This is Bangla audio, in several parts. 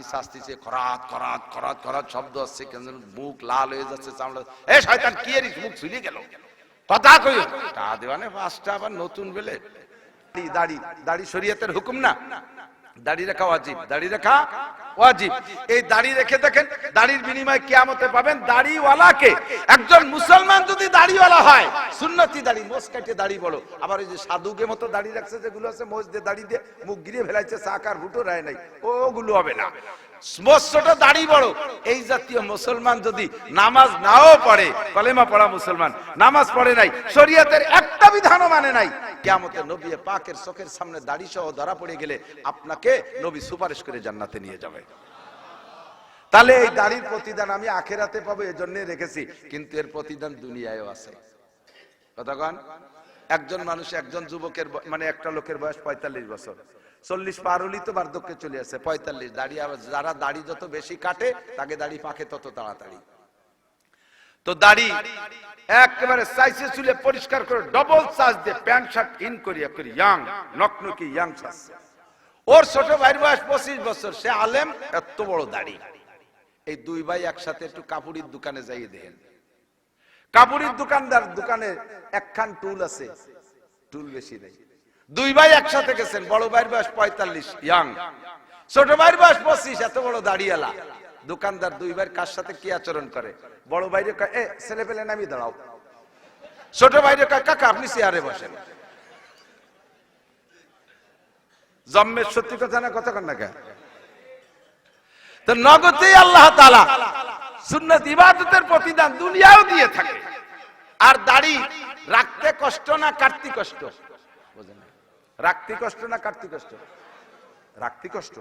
দাড়ি শাস্তিছে, খরাত খরাত খরাত খরাত শব্দ আসছে, কেন মুখ লাল হয়ে যাচ্ছে, চামড়া, এ শয়তান কি এর মুখ ঝুলে গেল, কথা কইও তা দেওয়ানে পাঁচটা আবার নতুন বেলে। দাড়ি, দাড়ি শরীয়তের হুকুম না, দাড়ি রাখা ওয়াজিব, দাড়ি রাখা ওয়াজিব। এই দাড়ি রেখে দেখেন, দাড়ির বিনিময়ে কিয়ামতে পাবেন দাড়িওয়ালাকে। একজন মুসলমান যদি দাড়িওয়ালা হয়, সুন্নতি দাড়ি, মোষ কাটে দাড়ি বড়, আবার ওই যে সাধুকে মতো দাড়ি রাখছে যেগুলো আছে, মোষ দিয়ে দাড়ি দিয়ে মুখ গিরিয়ে ফেলাইছে, চাকার ভুটো রায় নাই, ওগুলো হবে না। ছোট দাড়ি বড় এই জাতীয় মুসলমান যদি নামাজ নাও পড়ে, কলেমা পড়া মুসলমান, নামাজ পড়ে নাই, শরীয়তের একটা বিধানও মানে নাই, কিয়ামতে নবী পাকের চোখের সামনে দাড়ি সহ ধরা পড়ে গেলে আপনাকে নবী সুপারিশ করে জান্নাতে নিয়ে যাবে। তাহলে এই দাড়ির প্রতিদান আমি আখিরাতে পাবো, এজন্য রেখেছি, কিন্তু এর প্রতিদান দুনিয়ায়ও আছে। কথা কন, একজন মানুষ, একজন যুবকের মানে একটা লোকের বয়স 45 বছর, 40 পার হলি তো বার্ধক্যে চলে আসে, 45 দাড়ি, যারা দাড়ি যত বেশি কাটে তাকে দাড়ি পাকে তত তাড়াতাড়ি। তো দাড়ি একেবারে সাইজে চুলে পরিষ্কার করে ডবল চার্জ দিয়ে প্যান্ট শার্ট ইন করিয়া করি ইয়াং নকনকি ইয়াং চার্জ। ওর ছোট ভাইয়ের বয়স 25 বছর, সে আলেম, এত বড় দাড়ি। এই দুই ভাই একসাথে একটু কাপড়ের দোকানে যাইয়ে দেন, কাপড়ের দোকানদার দোকানে একখান টুল আছে, টুল বেশি নেই, দুই ভাই একসাথে গেছেন, বড় ভাইয়ের বয়স 45 ইয়াং, ছোট ভাইয়ের বয়স 25, এত বড় দাড়িওয়ালা। দোকানদার দুই ভাইয়ের কার সাথে কি আচরণ করে? বড় ভাইরে কয়, এ ছেলে পেলে নামি দাঁড়াও। ছোট ভাইরে কয়, কাকা আপনি চেয়ারে বসেন। জম্মের সত্যি কথা না, কথা কন না কে? তো নগদে আল্লাহ তাআলা সুন্নাত ইবাদতের প্রতিদান দুনিয়াও দিয়ে থাকে। আর দাড়ি রাখতে কষ্ট না কাটতে কষ্ট? বুঝেন না, রাখতে কষ্ট না কাটতে কষ্ট? রাখতে কষ্ট,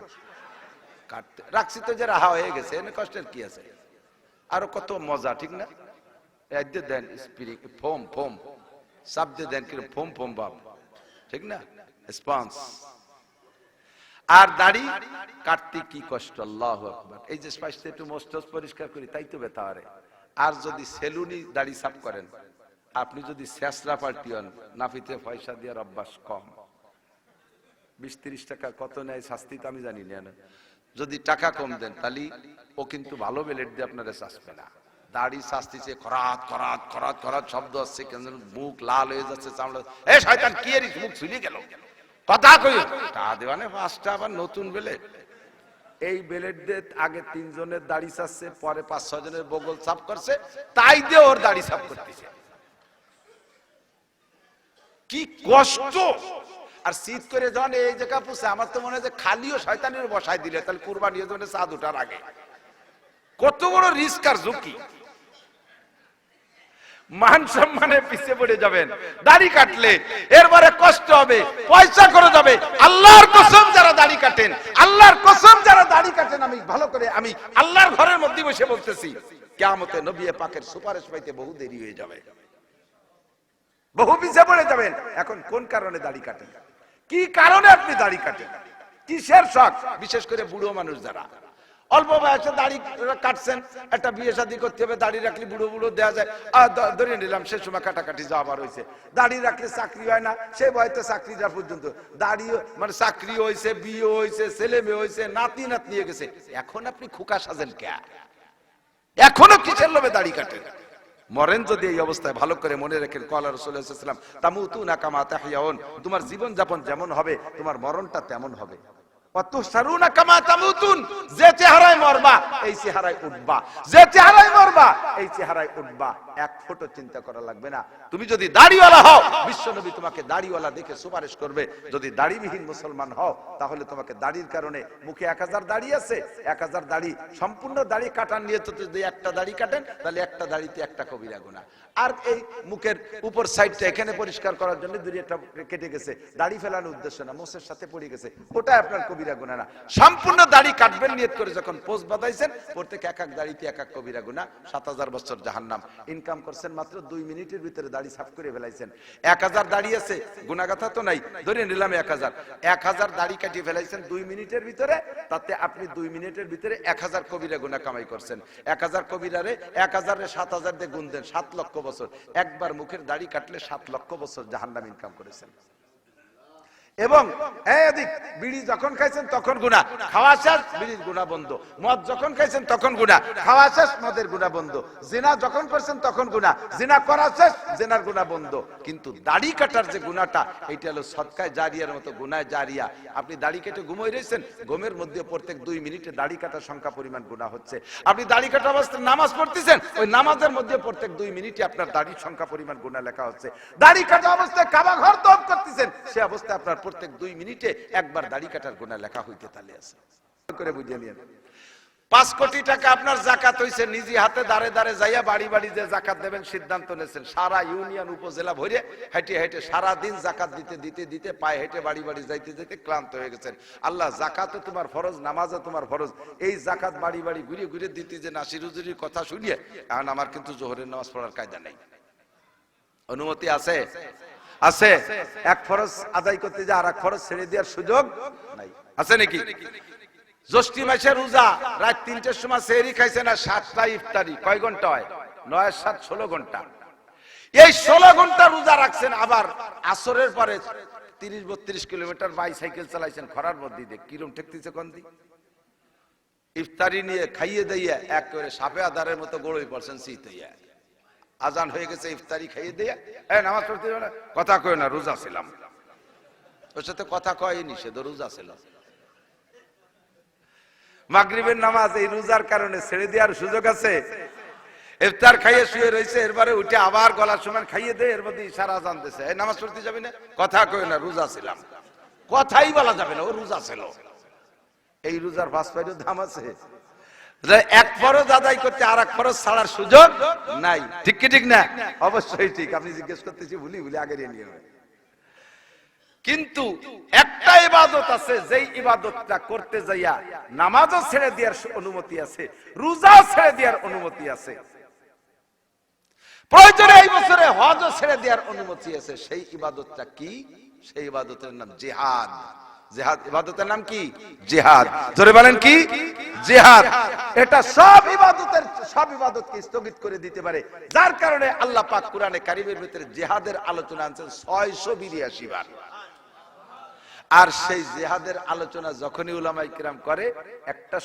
কাটতে রাখছি তো যে রাহা হয়ে গেছে, এনে কষ্টের কি আছে? আরো কত মজা, ঠিক না? এদের দেন স্পিরিট ফোম ফোম শব্দে দেন কি ফোম ফোম ভাব, ঠিক না? স্পঞ্জ। আর দাড়ি কাটতে কি কষ্ট, আল্লাহু আকবার। এই যে স্পষ্ট একটু মোস্টস পরিষ্কার করি তাই তো ব্যথা হয়। আর যদি সেলুনি দাড়ি সাফ করেন, আপনি যদি শেষরা পাল্টি হন, নাফিতে পয়সা দেওয়ার অভ্যাস কম, 20-30 টাকা কত নেয় শাস্তি তো আমি জানি না, যদি টাকা কম দেন তাহলে ও কিন্তু ভালো বেলেট দিয়ে আপনারা শাসবে না। দাড়ি শাস্তিছে, খরাত খরাত খরাত খরাত শব্দ আসছে, কেন মুখ লাল হয়ে যাচ্ছে, চামড়া, এ শয়তান কি এর মুখ ঝুলে গেল, কথা কইও তা দেওয়ানে পাঁচটা আবার নতুন বেলেট। এই বেলেট দিয়ে আগে 3 জনের দাড়ি ছাড়ছে, পরে 5-6 জনের বগল সাফ করছে, তাই দিয়ে ওর দাড়ি সাফ করতেছে। কি কষ্ট! আর শীত করে যখন এই জায়গা পুষে, আমার তো মনে হয় যে খালিও শয়তানের বসাই দিলে তাহলে কুরবানি হয়ে চাঁদ ওঠার আগে। কত বড় রিস্ক আর ঝুঁকি! মান সম্মানে পিছিয়ে পড়ে যাবেন দাড়ি কাটলে, এরপরে কষ্ট হবে, পয়সা করে যাবে। আল্লাহর কসম যারা দাড়ি কাটেন, আল্লাহর কসম যারা দাড়ি কাটেন, আমি ভালো করে আমি আল্লাহর ঘরের মধ্যে বসে বলতেছি, কিয়ামতে নবী পাকের সুপারিশ পাইতে বহু দেরি হয়ে যাবে, বহু পিছিয়ে পড়ে যাবেন। এখন কোন কারণে দাড়ি কাটেন? কি কারণে আপনি দাড়ি কাটেন? কিসের শখ? বিশেষ করে বুড়ো মানুষ যারা অল্প বয়সে দাড়ি কাটছেন, একটা বিয়ে শাদী করতে হবে, দাড়ি রাখলে বুড়ো বুড়ো দেওয়া যায়, ধরে নিলাম সে সময় কাটাকাটি যাওয়ার হয়েছে, দাড়ি রাখলে চাকরি হয় না, সে বয়সে চাকরি যাওয়া পর্যন্ত দাড়ি মানে চাকরি হয়েছে, বিয়ে হয়েছে, ছেলে মেয়ে হয়েছে, নাতি নাতনি হয়ে গেছে, এখন আপনি খোকা সাজেন কে? এখনো কিসের লোভে দাড়ি কাটেন? মরেন যদি এই অবস্থায়, ভালো করে মনে রাখেন, ক্বালা রাসূলুল্লাহ সাল্লাল্লাহু আলাইহি ওয়াসাল্লাম তামুতুনা কামা তাহইয়াউন, তোমার জীবন যাপন যেমন হবে তোমার মরণটা তেমন হবে। ওয়াতুহশারুনা কামা তামুতুন, যে চেহারায় মরবা এই চেহারায় উঠবা, যে চেহারায় মরবা এই চেহারায় উঠবা। এক ফুটও চিন্তা করা লাগবে না। তুমি যদি দাড়িওয়ালা হও, বিশ্বনবী তোমাকে দাড়িওয়ালা দেখে সুপারিশ করবে। যদি দাড়িবিহীন মুসলমান হও, তাহলে তোমাকে দাড়ির কারণে, মুখে 1000 দাড়ি আছে, 1000 দাড়ি সম্পূর্ণ দাড়ি কাটার নিয়ে তো যদি একটা দাড়ি কাটেন, তাহলে একটা দাড়িতে একটা কবিরা গুনাহ। আর এই মুখের উপর সাইডটা এখানে পরিষ্কার করার জন্য দুই একটা কেটে গেছে, দাড়ি ফেলানোর উদ্দেশ্য না, মোছের সাথে পড়ে গেছে, ওটা আপনার কবিরা গুনাহ না। সম্পূর্ণ দাড়ি কাটবেন নিয়ত করে যখন পোস্ট বাঁধাইছেন, প্রত্যেক এক এক দাড়িতে এক এক কবিরা গুনাহ, 7000 বছর জাহান্নাম। ইনকাম করছেন মাত্র 2 মিনিটের ভিতরে দাড়ি সাফ করে ফেলাইছেন। 1000 দাড়ি আছে, গুনাহগাথা তো নাই, ধরে নিলাম 1000 দাড়ি কাটিয়ে ফেলাইছেন 2 মিনিটের ভিতরে, তাতে আপনি 2 মিনিটের ভিতরে 1000 কবিরা গুনাহ কামাই করছেন। 1000 কবিরারে 1000 রে 7000 দিয়ে গুণ দেন, 7 লক্ষ বছর। একবার মুখের দাড়ি কাটলে 7 লক্ষ বছর জাহান্নাম ইনকাম করেছেন। এবং এদিক বিড়ি যখন খাইছেন তখন গুনাহ, খাওয়া শেষ বিড়ির গুনাহ বন্ধ। মদ যখন খাইছেন তখন গুনাহ, খাওয়া শেষ মদের গুনাহ বন্ধ। জিনা যখন করছেন তখন গুনাহ, জিনা করা শেষ জিনার গুনাহ বন্ধ। কিন্তু দাড়ি কাটার যে গুনাহটা, এটা হলো সদকায়ে জারিয়ার মতো গুনাহ জারিয়া। আপনি দাড়ি কেটে ঘুমিয়ে রয়েছেন, ঘুমের মধ্যে প্রত্যেক 2 মিনিটে দাড়ি কাটার সংখ্যা পরিমাণ গুনাহ হচ্ছে। আপনি দাড়ি কাটা অবস্থায় নামাজ পড়তেছেন, ওই নামাজের মধ্যে প্রত্যেক 2 মিনিটে আপনার দাড়ির সংখ্যা পরিমাণ গুনাহ লেখা হচ্ছে। দাড়ি কাটা অবস্থায় কাবা ঘর তওয়াফ করতেছেন, সে অবস্থায় আপনার প্রত্যেক 2 মিনিটে একবার দাড়ি কাটার গুনাহ লেখা হইতে তালে আছে। করে বুঝিয়ে নিয়েন। 5 কোটি টাকা আপনার যাকাত হইছে, নিজে হাতে দাঁড়ে দাঁড়ে যাইয়া বাড়ি বাড়ি যে যাকাত দেবেন সিদ্ধান্ত নেছেন। সারা ইউনিয়ন উপজেলা ভরে হেঁটে হেঁটে সারা দিন যাকাত দিতে দিতে দিতে পায়ে হেঁটে বাড়ি বাড়ি যাইতে যেতে ক্লান্ত হয়ে গেছেন। আল্লাহ, যাকাতও তোমার ফরজ, নামাজও তোমার ফরজ, এই যাকাত বাড়ি বাড়ি ঘুরে ঘুরে দিতে যে নাসির হুজুরির কথা শুনিয়ে এখন আমার কিন্তু জোহরের নামাজ পড়ার কায়দা নেই। অনুমতি আছে? আছে। এক ফরজ আদায় করতে যে আর এক ফরজ ছেড়ে দেওয়ার সুযোগ নাই, আছে নাকি? জ্যৈষ্ঠী মাসের রোজা, রাত 3টার সময় সেহরি খাইছে না, 7টা ইফতারি, কয় ঘন্টা হয়? 9 আর 7 16 ঘন্টা। এই 16 ঘন্টা রোজা রাখছেন, আবার আসরের পরে 30-32 কিলোমিটার বাইসাইকেল চালাইছেন খরার মধ্যে দিয়ে, কিরম ঠেকতেছে কোন দিক? ইফতারি নিয়ে খাইয়ে দিয়ে একেবারে সাপে আদারের মতো গড়ই পড়ছেন শীতইয়া। আজান হয়ে গেছে, ইফতারি খাইয়ে দিয়ে নামাজ পড়তে হবে না, কথা কয় না, রোজা ছিলাম। ওর সাথে কথা কয় নিষেধ, রোজা ছিল। মাগরিবের নামাজ এই রোজার কারণে ছেড়ে দেওয়ার সুযোগ আছে? ইফতার খাইয়ে শুয়ে রয়েছে, এরপরে উঠে আবার গলার সময় খাইয়ে দেয়, এর মধ্যে ইশারা আজান দিছে, এই নামাজ পড়তে যাবি না, কথা কয় না, রোজা ছিলাম। কথাই বলা যাবে না, ও রোজা ছিল। এই রোজার 5 পাইরও দাম আছে। এক ফরজ আদায় করতে আর এক ফরজ ছাড়ার সুযোগ নাই, ঠিক কি ঠিক না? অবশ্যই ঠিক। আপনি জিজ্ঞেস করতেছি ভুলি ভুলি আগে নিয়ে নেবেন। কিন্তু একটা ইবাদত আছে, যেই ইবাদতটা করতে যাইয়া নামাজও ছেড়ে দেওয়ার অনুমতি আছে, রোজা ছেড়ে দেওয়ার অনুমতি আছে, প্রয়োজনে এই বছরে হজও ছেড়ে দেওয়ার অনুমতি আছে। সেই ইবাদতটা কি? সেই ইবাদতের নাম জিহাদ। জিহাদ ইবাদতের নাম কি? জিহাদ। জোরে বলেন কি? জিহাদ। এটা সব ইবাদতকে স্থগিত করে দিতে পারে, যার কারণে আল্লাহ পাক কোরআনে কারীমের ভিতরে জিহাদের আলোচনা আনছেন 682 বার। আর সেই জিহাদের আলোচনা যখনই উলামায়ে কিরাম করে, একটা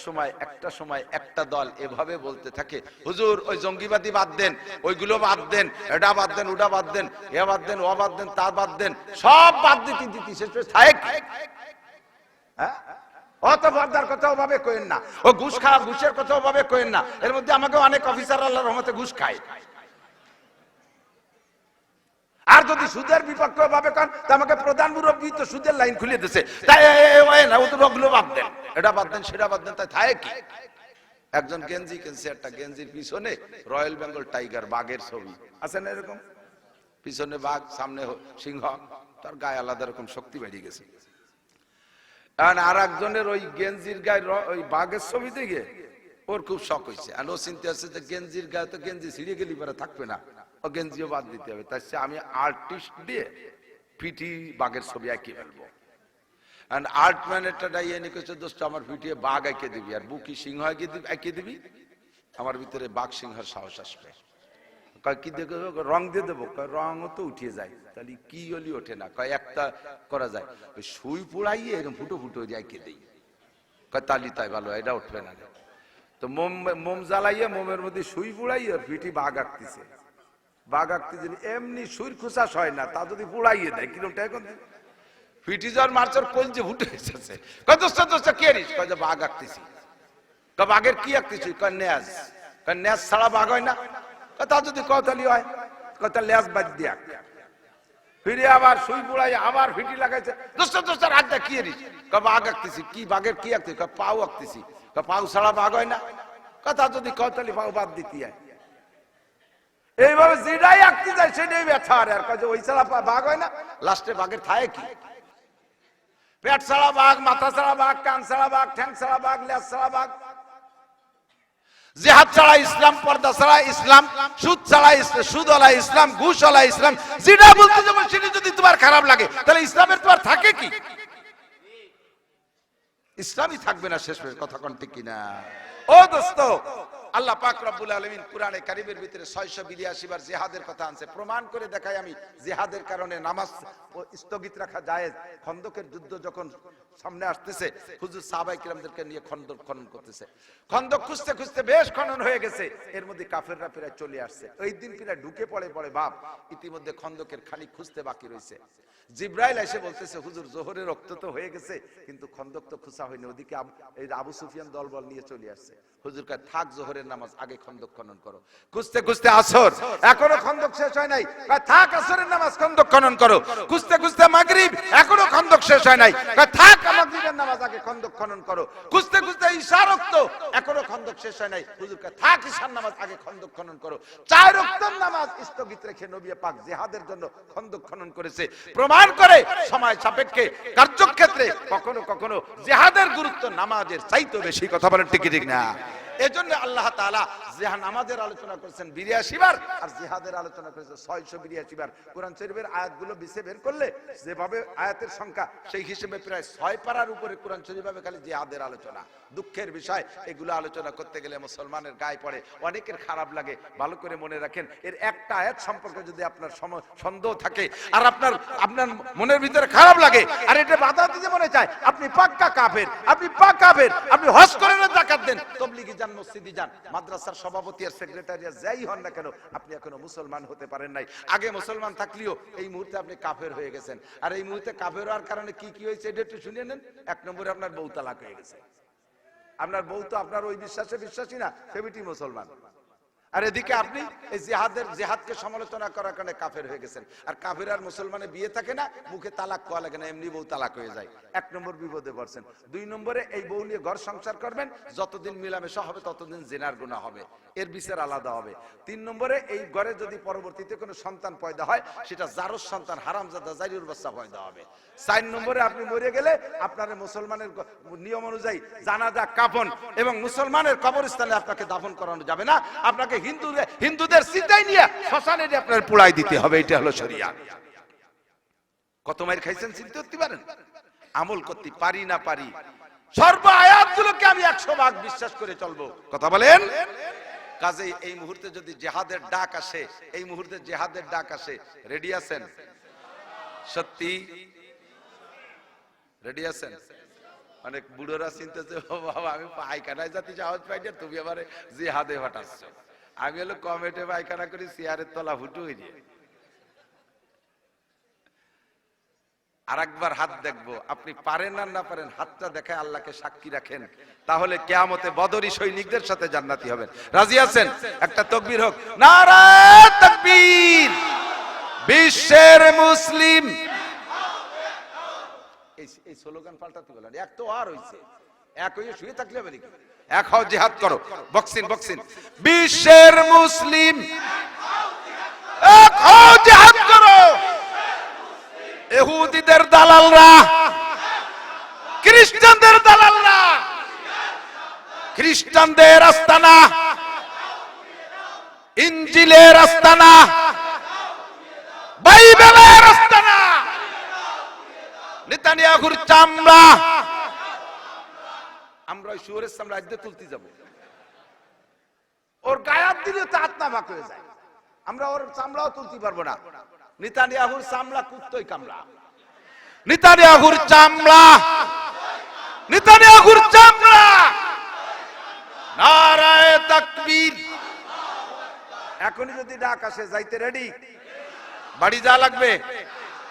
সময় একটা দল এভাবে বলতে থাকে, হুজুর ওই জঙ্গিবাদী বাদ দেন, ওইগুলো বাদ দেন, এটা বাদ দেন, ওটা বাদ দেন, এ বাদ দেন, ও বাদ দেন, তা বাদ দেন, সব বাদ দিতে দিতে শেষ থাকে। হ্যাঁ, অত পর্দার কথা ওভাবে কইেন না, ও ঘুষ খাওয়া, ঘুষের কথা ওভাবে কইেন না। এর মধ্যে আমাকে অনেক অফিসার আল্লাহর রহমতে ঘুষ খায়। আর যদি সুদের বিপক্ষে ভাবে কান, তা আমাকে প্রধান মুরব্বী তো সুদের লাইন খুলে দিয়েছে, তাই না ওগুলো বাদ দেন, এটা বাদ দেন, সেটা বাদ দেন, তাই থাকে কি? একজন গেঞ্জি কিনছে, একটা গেঞ্জির পিছনে রয়্যাল বেঙ্গল টাইগার, বাঘের ছবি আছে না, এরকম পিছনে বাঘ, সামনে সিংহ, তার গায়ে আলাদা রকম শক্তি বেরিয়ে গেছে। আর একজনের ওই গেঞ্জির গায়ে ওই বাঘের ছবি দেখে ওর খুব শখ হয়েছে, আর ও চিন্তা আছে যে গেঞ্জির গায়ে তো গেঞ্জি ছিঁড়ে গেলি পরে থাকবে না, ও গেঞ্জিও বাদ দিতে হবে, তাই আমি আর্টিস্ট দিয়ে পিটি বাঘের ছবি আঁকিয়ে ফেলবো। আর্ট ম্যানেরটা ডাইয়ে নিকেছে, দোস্ত আমার পিটিয়ে বাঘ আঁকিয়ে দিবি, আর বুকি সিংহ আঁকিয়ে দিবি, আমার ভিতরে বাঘ সিংহের সাহস আসবে। কয় কি দেখো, রং দিয়ে দেবো, রঙও তো উঠিয়ে যায়, তাহলে কি হলি ওঠে না, কয় একটা করা যায়, ওই সুই পুড়াইয়ে এরকম ফুটো ফুটো আঁকিয়ে দিই, কয় তালি তাই ভালো, এটা উঠবে না। তো মোম জ্বালাইয়ে মোমের মধ্যে সুই পুড়াইয়ে পিটি বাঘ আঁকতেছে, বাঘ আঁকতেছে, এমনি সুইর খুশাস হয় না, তা যদি পুড়াইয়ে দেয় কিরমটা এখন পিটি যাওয়ার মার্চার কলজে ফুটে এসেছে। কয় দোস্ত দোস্ত কে রিস, কয় যে বাঘ আঁকতেছি। কয় বাঘের কি আঁকতেছি, কয় ন্যাজ, কয় ন্যাজ ছাড়া বাঘ হয় না, তা যদি কতালি হয়, কথা লেজ বাদ দিয়া ফিরে আবার সুই পুড়াই আবার ফিটি লাগাইছে, দোস্ত দোস্ত রাত দেখিয়ে রিস, কয় বাঘ আঁকতেছি। কি বাঘের কি আঁকতেছি, কয় পাও আঁকতেছি, কয় পাও ছাড়া বাঘ হয় না, কথা যদি কতালি পাও বাদ দিতে হয়। এইভাবে যেটাই আঁকতে যায় সেটাই ব্যথা, আর কয় যে ওই ছাড়া বাঘ হয় না, লাস্টে বাঘের থাকে কি? পেট ছাড়া বাঘ, মাথা ছাড়া বাঘ, কান ছাড়া বাঘ, ঠ্যাং ছাড়া বাঘ, লেজ ছাড়া বাঘ। জিহাদ ছাড়া ইসলাম, পর্দা ছাড়া ইসলাম, সুদ ছাড়া সুদওয়ালা ইসলাম, ঘুষওয়ালা ইসলাম, যেটা বলতে যাবো সেটা যদি তোমার খারাপ লাগে, তাহলে ইসলামের তোমার থাকে কি? ইসলামই থাকবে না শেষ, কথা কোন ঠিক কিনা? ও দোস্ত, আল্লাহ পাক রব্বুল আলামিন কোরআনে কারীমের ভিতরে 682 বার জিহাদের কথা আনছে। প্রমাণ করে দেখাই আমি জিহাদের কারণে নামাজ স্থগিত রাখা জায়েজ। খন্দকের যুদ্ধ যখন সামনে আসতেছে, হুজুর সাহাবায়ে কিরামদেরকে নিয়ে খন্দক খনন করতেছে। খন্দক খুঁজতে খুঁজতে বেশ খনন হয়ে গেছে, এর মধ্যে কাফেররা প্রায় চলে আসছে। ওই দিন প্রায় ঢুকে পড়ে বাপ, ইতিমধ্যে খন্দকের খালি খুঁজতে বাকি রয়েছে। জিব্রাইল এসে বলতেছে, হুজুর জোহরের রক্ত তো হয়ে গেছে, কিন্তু খন্দক তো খুঁজা হয়নি। ওদিকে এই আবু সুফিয়ান দলবল নিয়ে চলে আসছে। হুজুর কয়, থাক, জোহরের নামাজ আগে খন্দক খনন করো। খুঁজতে খুঁজতে আসর, এখনো খন্দক শেষ হয় নাই। কয়, থাক, আসরের নামাজ খন্দক খনন করো। খুঁজতে খুঁজতে মাগরিব, এখনো খন্দক শেষ হয় নাই। কয়, থাক, মাগরিবের নামাজ আগে খন্দক খনন করো। খুঁজতে খুঁজতে ঈশা রক্ত, এখনো খন্দক শেষ হয় নাই। হুজুর কয়, থাক, ঈশার নামাজ আগে খন্দক খনন করো। 4 ওয়াক্তের নামাজ স্থগিত রেখে নবী পাক জিহাদের জন্য খন্দক খনন করেছে। প্রমাণ করে সময় সাপেক্ষে কার্যক্ষেত্রে কখনো কখনো জিহাদের গুরুত্ব নামাজের চাইতে বেশি। কথা বলেন ঠিক ঠিক না? এজন্য আল্লাহ তাআলা জিহাদ নামাজের আলোচনা করেছেন 82 বার, আর জিহাদের আলোচনা করেছেন 682 বার। কোরআন শরীফের আয়াতগুলো বিছে বের করলে যেভাবে আয়াতের সংখ্যা, সেই হিসেবে প্রায় 6 পারার উপরে কোরআন শরীফে খালি জিহাদের আলোচনা। দুঃখের বিষয়, এগুলো আলোচনা করতে গেলে মুসলমানের গায়ে পড়ে, অনেকের খারাপ লাগে। ভালো করে মনে রাখেন, এর একটা আয়াত সম্পর্কে যদি আপনার সন্দেহ থাকে আর আপনার মনের ভিতরে খারাপ লাগে, আর এটা বাধা দিতে মনে চায়, আপনি পাক্কা কাফের, আপনি পাক্কা কাফের। আপনি হজ করেন, যাকাত দেন, তাবলীগি যান, মসজিদে যান, মাদ্রাসার সভাপতি আর সেক্রেটারি যাই হন না কেন, আপনি এখনো মুসলমান হতে পারেন নাই। আগে মুসলমান থাকলেও এই মুহূর্তে আপনি কাফের হয়ে গেছেন। আর এই মুহূর্তে কাফের হওয়ার কারণে কি কি হয়েছে এটা একটু শুনিয়ে নেন। 1 নম্বরে আপনার বউ তালাক হয়ে গেছে। আপনার বউ তো আপনার ওই বিশ্বাসে বিশ্বাসী না, সেবিটি মুসলমান। আর এদিকে আপনি এই জিহাদকে সমালোচনা করার কারণে কাফের হয়ে গেছেন। আর কাফের আর মুসলমানের বিয়ে থাকে না, মুখে তালাক কোয়া লাগে না, এমনি বউ তালাক হয়ে যায়। 1 নম্বর বিপদে পড়ছেন। 2 নম্বরে এই বউ নিয়ে ঘর সংসার করবেন, যতদিন মিলামেশা হবে ততদিন জিনার গুনাহ হবে, এর বিচার আলাদা হবে। 3 নম্বরে এই ঘরে যদি পরবর্তীতে কোনো সন্তান পয়দা হয়, সেটা জারজ সন্তান, হারামজাদা জারির বাচ্চা পয়দা হবে। 4 নম্বরে আপনি মরে গেলে আপনার মুসলমানের নিয়ম অনুযায়ী জানাজা, কাফন এবং মুসলমানের কবরস্থানে আপনাকে দাফন করানো যাবে না, আপনাকে হিন্দুদের সিদ্ধাই নিয়ে শ্মশানে আপনার পোড়াই দিতে হবে। এটা হলো শরিয়াত। কত মাইর খাইছেন চিন্তা করতে পারেন? আমল করতে পারি না পারি, সর্ব আয়াতগুলোকে আমি 100 ভাগ বিশ্বাস করে চলবো। কথা বলেন? কাজেই এই মুহূর্তে যদি জিহাদের ডাক আসে, এই মুহূর্তে জিহাদের ডাক আসে, রেডি আছেন? সত্যি রেডি আছেন? অনেক বুড়োরা চিন্তাছে, ও বাবা, আমি পায়খানায় যাতে সাহস পাই না, তুমি আবার জিহাদে হঠাৎ। আমি হলো কমেটে পায়খানা করি, চেয়ারের তলা ফুটো হয়ে যায়। আর একবার হাত দেখবো, আপনি পারেন আর না পারেন, হাতটা দেখায় আল্লাহকে সাক্ষী রাখেন, তাহলে কিয়ামতে বদরী সৈনিকদের সাথে জান্নাতি হবেন। রাজি আছেন? একটা তাকবীর হোক, নারায়ে তাকবীর। বিশ্বের মুসলিম, এই স্লোগান পাল্টাতে বলেন। এক তো আর হইছে, এক হয়ে শুয়ে থাকলে হবে নাকি? এক হও, জিহাদ করো, বক্সিন বক্সিন। বিশ্বের মুসলিম এক হও, জিহাদ করো। ইহুদিদের দালালরা, খ্রিস্টানদের দালালরা, খ্রিস্টানদের আস্তানা, ইনজিলের আস্তানা, বাইবেলের আস্তানা, নেতানিয়াহুর চামড়া, আমরা ওই শুয়োরের চামড়া আজকে তুলতে যাব। ওর গায়াত দিলে তো আত্মা ভাগ হয়ে যায়, আমরা ওর চামড়াও তুলতে পারবো না। নেতানিয়াহুর চামড়া কুত্তই কামড়া, নেতানিয়াহুর চামড়া, নেতানিয়াহুর চামড়া। নারায়ে তাকবীর। এখনই যদি ডাক আসে, যাইতে রেডি? বাড়ি যা লাগবে,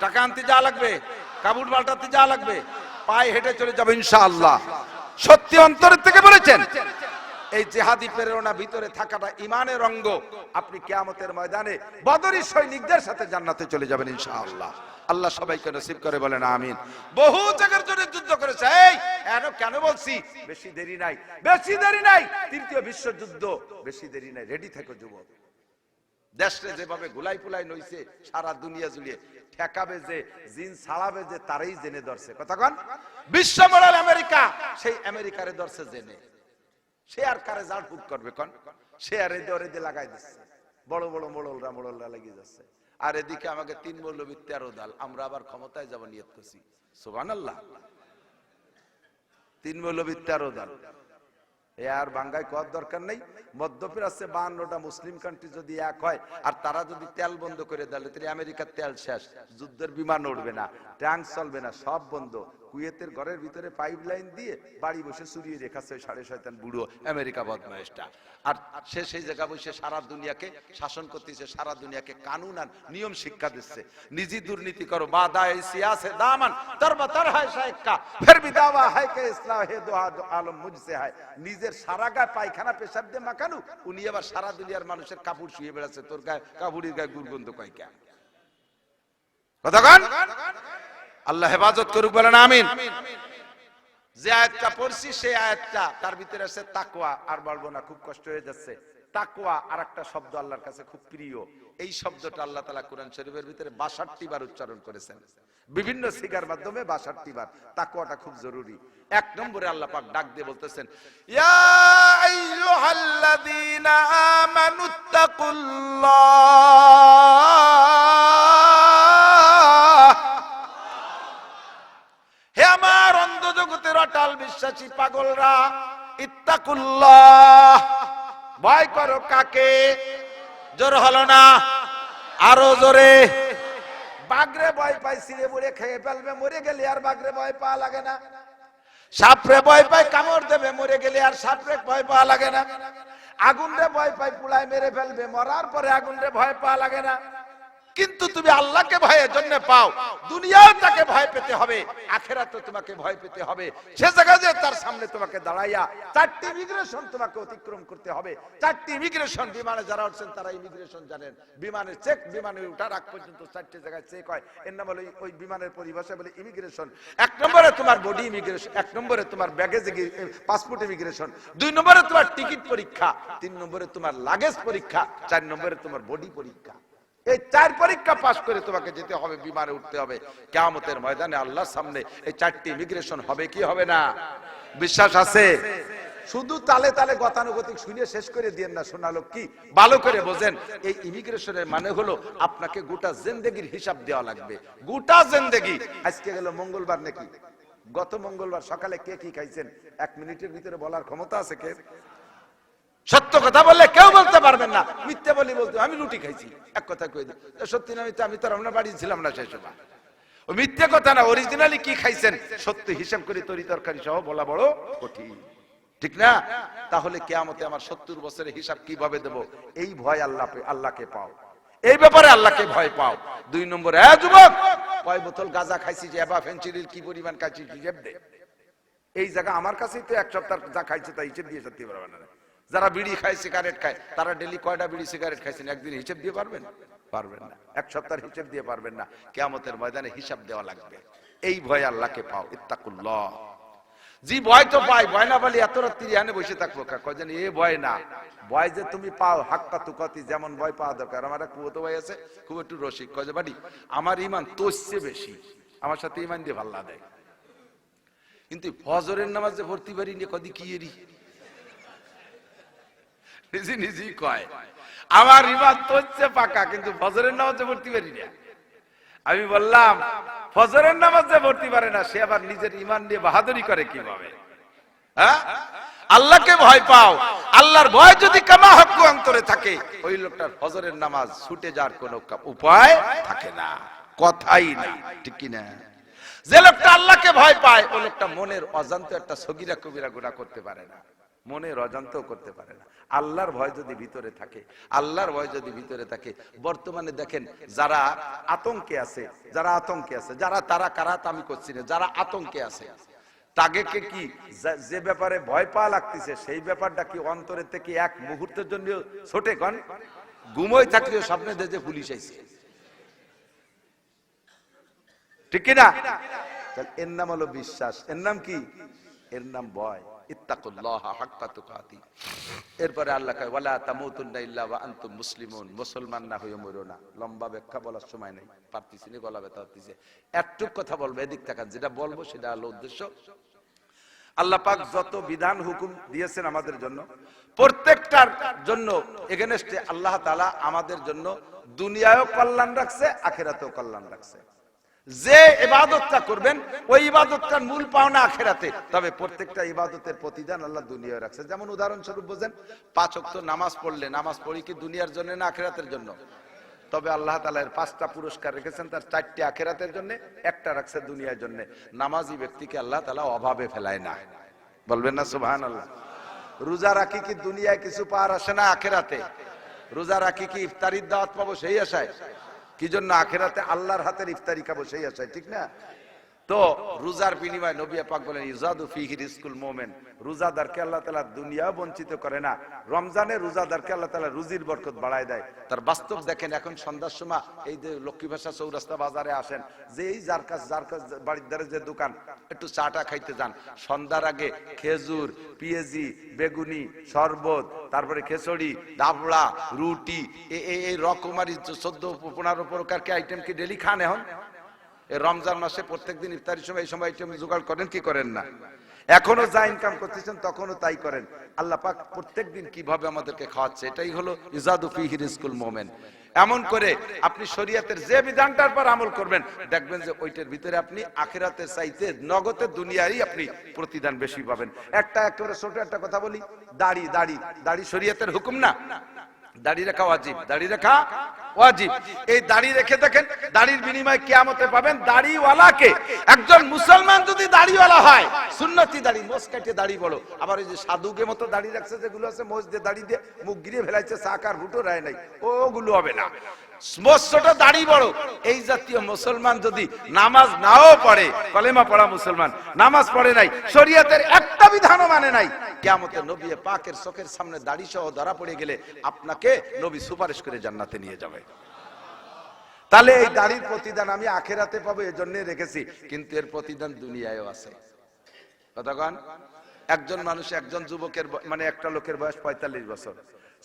টাকা আনতে যা লাগবে, কাপড় পাল্টাতে যা লাগবে, পায়ে হেঁটে চলে যাবে ইনশাআল্লাহ। সত্যি অন্তরের থেকে বলেছেন। এই জিহাদি প্রেরণা ভিতরে থাকাটা ইমানের অঙ্গ। আপনি কিয়ামতের ময়দানে বদরী সৈনিকদের সাথে জান্নাতে চলে যাবেন ইনশাআল্লাহ। আল্লাহ সবাইকে নসিব করে বলেন আমিন। বহু জায়গার জন্য যুদ্ধ করেছে। এই কেন বলছি? বেশি দেরি নাই, বেশি দেরি নাই। তৃতীয় বিশ্বযুদ্ধ, বেশি দেরি নাই। রেডি থেকো যুবক। দেশে যেভাবে গুলাই পুলাই নইছে, সারা দুনিয়া জুড়িয়ে ঠেকাবে যে, জিন ছাড়াবে যে, তারই জেনে ধরছে। কথা কন? বিশ্ব মডেল আমেরিকা, সেই আমেরিকারে ধরছে জেনে। সে আর কারে জাড়ফুঁক করবে কন? সে আর এদে লাগাই দিচ্ছে। বড় বড় মোড়লরা লাগিয়ে যাচ্ছে। আর এদিকে আমাকে 3 মৌলবী 13 দল, আমরা আবার ক্ষমতায় যাব নিয়ত করছি। সুবহানাল্লাহ। 3 মৌলবী 13 দল, এ আর বাঙ্গায় কর দরকার নেই। মধ্যপ্রাচ্যে 52টা মুসলিম কান্ট্রি যদি এক হয় আর তারা যদি তেল বন্ধ করে দেয়, তাহলে আমেরিকার তেল শেষ, যুদ্ধের বিমান উঠবে না, ট্যাঙ্ক চলবে না, সব বন্ধ। কুয়েতের ঘরের ভিতরে পাইপ লাইন দিয়ে বাড়ি বসে চুরিয়ে রেখাচ্ছে সাড়ে শয়তান বুড়ো আমেরিকা বদমাইশটা। আর সে সেই জায়গা বসে সারা দুনিয়াকে শাসন করতেছে, সারা দুনিয়াকে কানুন আর নিয়ম শিক্ষা দিচ্ছে। নিজে দুর্নীতি করো, বাদায়ে সিয়াসে দামান তরবতর হয় শাইকা ফির भी दावा है कि इस्लाह है दो आलम मुझसे है। নিজের সারা গায়ে পায়খানা পেশাব দিয়ে মাখানু, উনি আবার সারা দুনিয়ার মানুষের কাপড় শুয়ে বেড়াচ্ছে, তোর গায়ে কাপড়ের গায়ে দুর্গন্ধ কয় কেন? কথাগান আল্লাহ হেফাজত করুক, বলেন আমিন। যে আয়াতটা পড়ছি সেই আয়াতটা, তার ভিতরে আছে তাকওয়া। আর বলবো না, খুব কষ্ট হয়ে যাচ্ছে। তাকওয়া আর একটা শব্দ আল্লাহর কাছে খুব প্রিয়। এই শব্দটা আল্লাহ তাআলা কোরআন শরীফের ভিতরে 62 বার উচ্চারণ করেছেন, বিভিন্ন সিগার মাধ্যমে 62 বার। তাকওয়াটা খুব জরুরি। এক নম্বরে আল্লাহ পাক ডাক দিয়ে বলতেছেন, ইয়া আইয়ুহাল্লাযীনা আমানুত্তাকুল্লাহ, হে আমার অন্ধ জগতের অটাল বিশ্বাসী পাগলরা, ইত্তাকুল্লাহ, ভয় করো কাকে? জোর হলো না, আরো জোরে। বাঘরে ভয় পাই ছিঁড়ে মুড়ে খেয়ে ফেলবে, মরে গেলে আর বাঘরে ভয় পাওয়া লাগে না। সাপরে ভয় পাই কামড় দেবে, মরে গেলে আর সাপরে ভয় পাওয়া লাগে না। আগুনরে ভয় পাই পুড়ায় মেরে ফেলবে, মরার পরে আগুনরে ভয় পাওয়া লাগে না। কিন্তু তুমি আল্লাহকে ভয়ের জন্য পাও, দুনিয়াও তাকে ভয় পেতে হবে, আখিরাতেও তোমাকে ভয় পেতে হবে। সে জায়গায় যে তার সামনে তোমাকে দাঁড়াইয়া 4টি ইমিগ্রেশন তোমাকে অতিক্রম করতে হবে। 4টি ইমিগ্রেশন, বিমানে যারা উঠছেন তারা ইমিগ্রেশন জানেন। বিমানের চেক, বিমানে ওঠার আগ পর্যন্ত 4টি জায়গায় চেক হয়। এর নাম হলো, ওই বিমানের পরিভাষা বলে ইমিগ্রেশন। 1 নম্বরে তোমার বডি ইমিগ্রেশন, 1 নম্বরে তোমার ব্যাগেজ পাসপোর্ট ইমিগ্রেশন, 2 নম্বরে তোমার টিকিট পরীক্ষা, 3 নম্বরে তোমার লাগেজ পরীক্ষা, 4 নম্বরে তোমার বডি পরীক্ষা। এই 4 পরীক্ষা পাস করে তোমাকে যেতে হবে, বিমানে উঠতে হবে। কিয়ামতের ময়দানে আল্লাহর সামনে এই 4টি ইমিগ্রেশন হবে কি হবে না? বিশ্বাস আছে? শুধু তালে তালে গতানুগতিক শুনে শেষ করে দিয়েন না, শোনালো কি ভালো করে বোঝেন। এই ইমিগ্রেশনের মানে হলো আপনাকে গোটা জিন্দেগির হিসাব দেওয়া লাগবে, গোটা জিন্দেগি। আজকে গেল মঙ্গলবার নাকি? গত মঙ্গলবার সকালে কে কি খাইছেন 1 মিনিটের ভিতরে বলার ক্ষমতা আছে কে? সত্য কথা বললে কেউ বলতে পারবেন না, মিথ্যে বলি বলতে আমি রুটি খাইছি, এক কথা কই দিই। সত্যি না মিথ্যে? আমি তো আমরা বাড়ি ছিলাম না সেই সময়। ও মিথ্যে কথা না, অরিজিনালি কি খাইছেন সত্য হিসাব করে তরি তরকারি সহ বলা বড় কঠিন, ঠিক না? তাহলে কিয়ামতে আমার 70 বছরের হিসাব কিভাবে দেব? এই ভয় আল্লাহকে পাও, এই ব্যাপারে আল্লাহকে ভয় পাও। 2 নম্বরে, হ্যাঁ যুবক, কয় বোতল গাঁজা খাইছি, যে এবা ফেন্সিডিল কি পরিমাণ খাইছি হিসাব দে। এই জায়গা আমার কাছেই তো 1 সপ্তাহ যা খাইছে তাই হিসাব দিয়ে সত্যি পারবেন না। যারা বিড়ি খায়, সিগারেট খায়, তারা ডেলি কয়টা বিড়ি সিগারেট খাইছেন একদিন হিসেব দিয়ে পারবেন? পারবেন না। 1 সপ্তাহের হিসেব দিয়ে পারবেন না। কিয়ামতের ময়দানে হিসাব দেওয়া লাগবে। এই ভয় আল্লাহকে পাও, ইত্তাকুল্লাহ। জি ভয় তো পাই, ভয় না বলি এত রাত্রি এখানে বসে থাকবো কয় জানি এ ভয় না। ভয় যে তুমি পাও হাক্কা তুকাতি, যেমন ভয় পাওয়া দরকার। আমার এক কুয়তো ভাই আছে, খুব একটু রসিক, কয় যে বাড়ি আমার ইমান তোষছে বেশি, আমার সাথে ইমান দিয়ে ভাল্লা দেয়, কিন্তু ফজরের নামাজ যে ভর্তি পারি নিয়ে কদি কি এরি নিজেই কয় আমার ইমান তো হচ্ছে পাকা, কিন্তু ফজরের নামাজে ভর্তি পারি না। আমি বললাম ফজরের নামাজে ভর্তি পারে না, সে আবার নিজের ইমান নিয়ে বাহাদুরি করে কিভাবে? হ্যাঁ, আল্লাহকে ভয় পাও। আল্লাহর ভয় যদি কামা হক অন্তরে থাকে, ওই লোকটার ফজরের নামাজ ছুটে যাওয়ার কোনো উপায় থাকে না, কথাই না, ঠিক কি না? যে লোকটা আল্লাহকে ভয় পায়, ওই লোকটা মনের অজান্তে একটা সগীরা কবিরা গুনাহ করতে পারে না, মনের অজান্তেও করতে পারে না। আল্লাহর ভয় যদি ভিতরে থাকে, আল্লাহর ভয় যদি ভিতরে থাকে। বর্তমানে দেখেন যারা আতঙ্কে আছে, যারা তারা কারাত আমি করছি না, যারা আতঙ্কে আছে তাকে কি যে ব্যাপারে ভয় পাওয়া লাগতেছে, সেই ব্যাপারটা কি অন্তরের থেকে এক মুহূর্তের জন্য ছোটে কন? ঘুমোই থাকলেও স্বপ্নে দেখে পুলিশ আইছে, ঠিক কিনা? এর নাম হলো বিশ্বাস। এর নাম কি? এর নাম ভয়। ইত্তাকুল্লাহ হাক্কা তুকাতি। এরপরে আল্লাহ কয় ওয়ালা তামুতুন্না ইল্লা ওয়া আনতুম মুসলিমুন, মুসলমান না হয়ে মরো না। লম্বা ব্যাখ্যা বলার সময় নেই, পারতেছি না, গলা ব্যথা হচ্ছে। একটু কথা বলবো, এদিক তাকান, যেটা বলবো সেটা হলো উদ্দেশ্য। আল্লাহ পাক যত বিধান হুকুম দিয়েছেন আমাদের জন্য, প্রত্যেকটার জন্য এগেনস্টে আল্লাহ তাআলা আমাদের জন্য দুনিয়ায়ও কল্যাণ রাখছে, আখিরাতেও কল্যাণ রাখছে। যে ইবাদতটা করবেন ওই ইবাদতটার মূল পাওনা আখিরাতে, তবে প্রত্যেকটা ইবাদতের প্রতিদান আল্লাহ দুনিয়ায় রাখছে। যেমন উদাহরণস্বরূপ বোঝেন, 5 ওয়াক্ত নামাজ পড়লে, নামাজ পড়ি কি দুনিয়ার জন্য না আখিরাতের জন্য? তবে আল্লাহ তাআলা এর 5টা পুরস্কার রেখেছেন, তার 4টি আখিরাতের জন্য, একটা রাখছে দুনিয়ার জন্য। নামাজি ব্যক্তিকে আল্লাহ তাআলা অভাবে ফেলায় না, বলবেন না সুবহানাল্লাহ। রোজা রাখি কি দুনিয়ায় কিছু পাওয়ার আসে না আখিরাতে? রোজা রাখি কি ইফতারির দাওয়াত পাবো সেই আশায়? কি জন্য? আখিরাতে আল্লাহর হাতের ইফতারি খাবো সেই আশায়, ঠিক না? তো রোজার বিনিময়ে নবী পাক বলেন ইজাদু ফিহি রিজকুল মুমিন, রোজাদারকে আল্লাহ তাআলা দুনিয়া বঞ্চিত করে না, রমজানে রোজাদারকে আল্লাহ তাআলা রুজির বরকত বাড়ায় দেয়। তার বাস্তব দেখেন, এখন সন্ধ্যার সময় এই যে লক্ষ্মী ভাষা চৌরাস্তা বাজারে আসেন, যে এই যার কাছ বাড়ির ধারে যে দোকান, একটু চাটা খাইতে যান, সন্ধ্যার আগে খেজুর, পেঁয়াজি, বেগুনি, শরবত, তারপরে খিচুড়ি, ডাবড়া, রুটি, এই রকমারি 14-15 প্রকার কি আইটেম কি ডেলি খান? এখন এই রমজান মাসে প্রত্যেকদিন ইফতারির সময় এই সময় আইটেম জোগাড় করেন কি করেন না? এখনো যা ইনকাম করতেছেন তখনও তাই করেন। আল্লাহ পাক প্রত্যেকদিন কিভাবে আমাদেরকে খাওয়াচ্ছে, এটাই হলো ইজাদু ফিহি রিজকুল মুমিন। এমন করে আপনি শরীয়তের যে বিধানটার পর আমল করবেন, দেখবেন যে ওইটার ভিতরে আপনি আখিরাতের চাইতে নগদে দুনিয়ারই আপনি প্রতিদান বেশি পাবেন। একেবারে ছোট একটা কথা বলি, দাড়ি শরীয়তের হুকুম না? দাড়ি রাখা ওয়াজিব, দাড়ি রাখা ওয়াজিব। এই দাড়ি রেখে দেখেন, দাড়ির বিনিময়ে কিয়ামতে পাবেন দাড়িওয়ালাকে। একজন মুসলমান যদি দাড়িওয়ালা হয়, সুন্নতি দাড়ি, মোজ কাটে দাড়ি বড়, আবার ওই যে সাধুকে মতো দাড়ি রাখছে যেগুলো আছে, মোজ দিয়ে দাড়ি দিয়ে মুখ গিরে ফেলাইছে, চাকার ফুটো রায় নাই, ওগুলো হবে না। ছোট দাড়ি বড় এই জাতীয় মুসলমান যদি নামাজ নাও পড়ে, কলেমা পড়া মুসলমান, নামাজ পড়ে নাই, শরীয়তের একটা বিধানও মানে নাই, কিয়ামতে নবী পাকের চোখের সামনে দাড়ি সহ ধরা পড়ে গেলে আপনাকে নবী সুপারিশ করে জান্নাতে নিয়ে যাবে। তাহলে এই দাড়ির প্রতিদান আমি আখিরাতে পাবো, এজন্য রেখেছি, কিন্তু এর প্রতিদান দুনিয়ায়ও আছে। কতক্ষণ? একজন মানুষ, একজন যুবকের মানে একটা লোকের বয়স 45 বছর,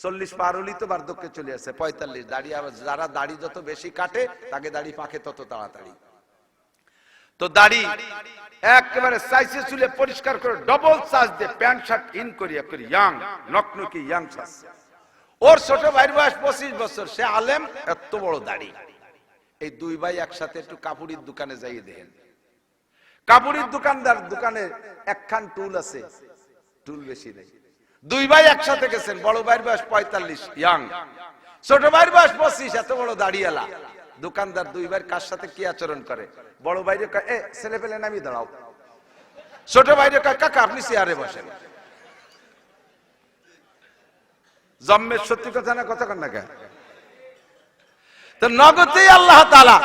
40 পার হলেই তো বার্ধক্যে চলে আসে, 45 দাড়ি। যারা দাড়ি যত বেশি কাটে তাকে দাড়ি পাকে তত তাড়াতাড়ি। তো দাড়ি একেবারে সাইজে চুলে পরিষ্কার করে ডবল চার্জ দিয়ে প্যান্ট শার্ট ইন করিয়া করি ইয়াং নকনকি ইয়াং চার্জ। ওর ছোট ভাইয়ের বয়স 25 বছর, সে আলেম, এত বড় দাড়ি। এই দুই ভাই একসাথে একটু কাপড়ের দোকানে যাইয়ে দেখেন, কাপড়ের দোকানে একখান টুল আছে, টুল বেশি নেই। দুই ভাই একসাথে গেছেন, বড় ভাইয়ের বয়স 45 ইয়াং, ছোট ভাইয়ের বয়স 25, এত বড় দাড়িওয়ালা। দোকানদার দুই ভাইয়ের কার সাথে কি আচরণ করে? বড় ভাইরে কয়, এ ছেলে পেলে নামিয়ে দাঁড়াও। ছোট ভাইরে কয়, কাকা আপনি চেয়ারে বসেন। জম্মের সত্যি কথা না, কথা কন না কে? তো নগদেই আল্লাহ তাআলা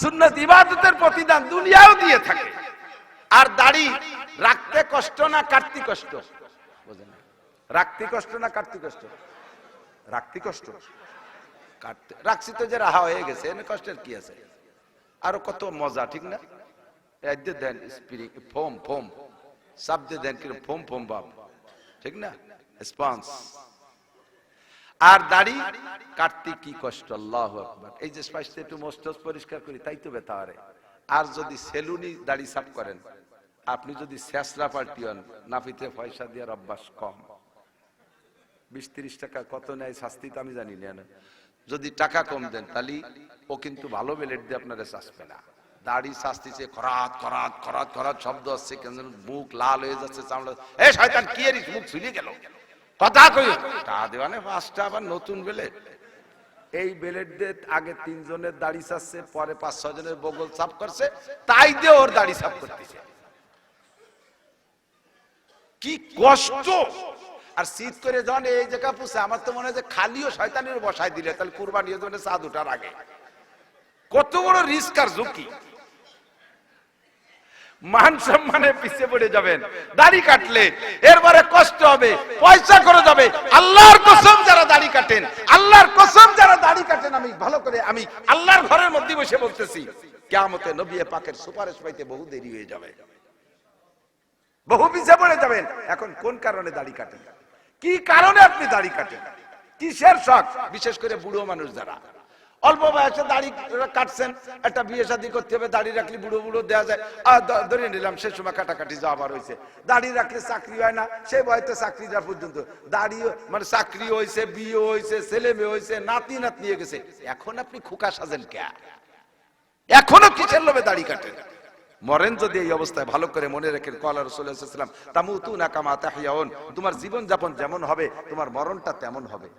সুন্নাত ইবাদতের প্রতিদান দুনিয়াও দিয়ে থাকে। আর দাড়ি রাখতে কষ্ট না কাটতে কষ্ট? বুঝেন? রাখতে কষ্ট না কাটতে কষ্ট? রাখতে কষ্ট। কাটতে রাখছি তো যে রাহা হয়ে গেছে, এনে কষ্টের কি আছে? আরো কত মজা, ঠিক না? এই যে দেন স্পিরিং ফোম ফোম শব্দ দেন কি ফোম ফোম বাপ, ঠিক না? স্পঞ্জ। আর দাড়ি কাটতে কি কষ্ট, আল্লাহু আকবার। এই যে স্পষ্ট একটু মস্তক পরিষ্কার করি তাই তো ব্যথা হয়। আর যদি সেলুনি দাড়ি সাফ করেন, আপনি যদি শেষরা পাল্টি হন, নাফিতে পয়সা দেওয়ার অভ্যাস কম, 20-30 টাকা কত নেয় শাস্তি তো আমি জানি না। যদি টাকা কম দেন তাহলে ও কিন্তু ভালো বেলেট দিয়ে আপনারা চাষবে না। দাড়ি শাস্তিছে, খরাত খরাত খরাত খরাত শব্দ আসছে, কেন মুখ লাল হয়ে যাচ্ছে, চামড়া, এ শয়তান কি এর মুখ ঝুলিয়ে গেল, কথা কই টা দেওয়ানে 5টা আবার নতুন বেলেট। এই বেলেট দিয়ে আগে 3 জনের দাড়ি চাচ্ছে, পরে 5-6 জনের বগল সাফ করছে, তাই দিয়ে ওর দাড়ি সাফ করতেছে। কি কষ্ট! আর শীত করে যখন এই জায়গা পুষে, আমার তো মনে হয় যে খালিও শয়তানের বসায় দিলে তাহলে কুরবানি হয়ে যাবে চাঁদ ওঠার আগে। কত বড় রিস্ক আর ঝুঁকি! মান সম্মানে পিছিয়ে পড়ে যাবেন দাড়ি কাটলে, এরপরে কষ্ট হবে, পয়সা করে যাবে। আল্লাহর কসম যারা দাড়ি কাটেন, আল্লাহর কসম যারা দাড়ি কাটেন, আমি ভালো করে আমি আল্লাহর ঘরের মধ্যে বসে বলতেছি, কিয়ামতে নবী পাকের সুপারিশ পাইতে বহু দেরি হয়ে যাবে, বহু পিছিয়ে পড়ে যাবেন। এখন কোন কারণে দাড়ি কাটেন? কি কারণে আপনি দাড়ি কাটেন? কিসের শখ? বিশেষ করে বুড়ো মানুষ যারা অল্প বয়সে দাড়ি কাটছেন, একটা বিয়ে শাদী করতে হবে, দাড়ি রাখলে বুড়ো বুড়ো দেওয়া যায়, ধরে নিলাম সে সময় কাটাকাটি যাওয়ার হয়েছে, দাড়ি রাখলে চাকরি হয় না, সেই বয়সে চাকরি যাওয়া পর্যন্ত দাড়ি মানে চাকরি হয়েছে, বিয়ে হয়েছে, ছেলে মেয়ে হয়েছে, নাতি নাতনি হয়ে গেছে, এখন আপনি খোকা সাজেন কে? এখনো কিসের লোভে দাড়ি কাটেন? মরেন যদি এই অবস্থায়, ভালো করে মনে রাখেন, ক্বালা রাসূলুল্লাহ সাল্লাল্লাহু আলাইহি ওয়াসাল্লাম তামুতুনা কামা তাহইয়াউন, তোমার জীবন যাপন যেমন হবে তোমার মরণটা তেমন হবে।